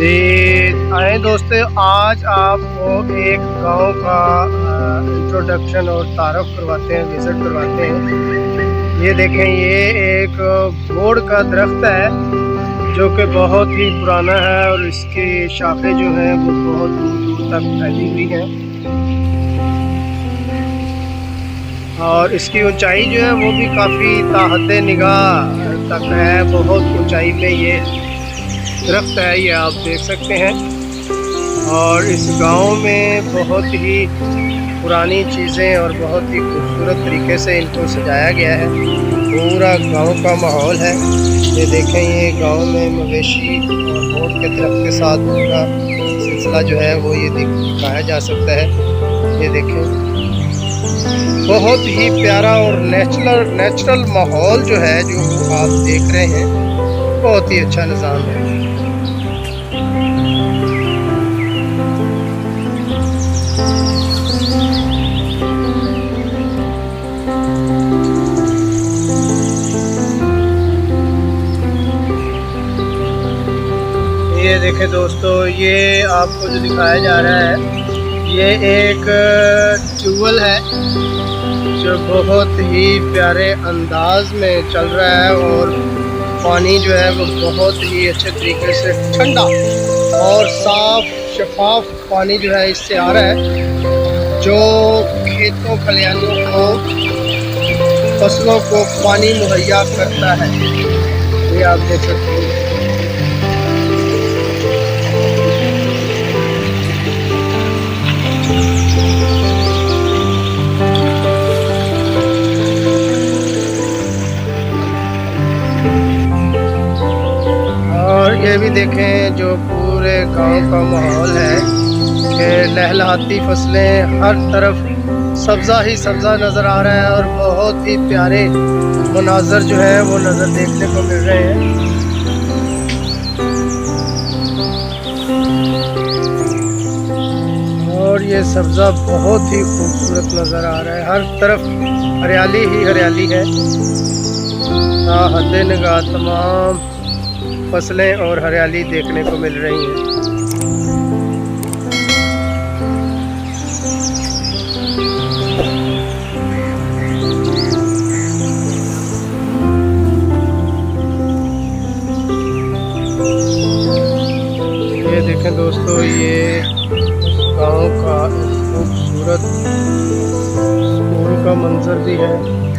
आए दोस्तों, आज आपको एक गांव का इंट्रोडक्शन और तारफ़ करवाते हैं, विज़िट करवाते हैं। ये देखें, ये एक बोड़ का दरख्त है जो कि बहुत ही पुराना है और इसकी शाखें जो हैं वो बहुत दूर दूर तक फैली हुई हैं और इसकी ऊंचाई जो है वो भी काफ़ी ताहते निगाह तक है। बहुत ऊंचाई पे ये दरख्त है, ये आप देख सकते हैं। और इस गांव में बहुत ही पुरानी चीज़ें और बहुत ही खूबसूरत तरीके से इनको सजाया गया है। पूरा गांव का माहौल है। ये देखें, ये गांव में मवेशी और बोड़ के दरख्त के साथ पूरा सिलसिला जो है वो ये दिखाया जा सकता है। ये देखें, बहुत ही प्यारा और नेचुरल माहौल जो है, जो आप देख रहे हैं, बहुत ही अच्छा निज़ाम है। ये देखें दोस्तों, ये आपको जो दिखाया जा रहा है, ये एक ट्यूबवेल है जो बहुत ही प्यारे अंदाज में चल रहा है और पानी जो है वो बहुत ही अच्छे तरीके से ठंडा और साफ शफाफ पानी जो है इससे आ रहा है, जो खेतों खलिहानों को, फसलों को पानी मुहैया करता है। ये आप देख सकते हैं। और ये भी देखें, जो पूरे गांव का माहौल है कि लहलहाती फसलें, हर तरफ सब्ज़ा ही सब्ज़ा नज़र आ रहा है और बहुत ही प्यारे मनाज़र जो है वो नज़र देखने को मिल रहे हैं। और ये सब्ज़ा बहुत ही खूबसूरत नज़र आ रहा है, हर तरफ हरियाली ही हरियाली है। हद निगाह तमाम फसलें और हरियाली देखने को मिल रही हैं। ये देखें दोस्तों, ये गांव का खूबसूरत स्कूल का मंजर भी है।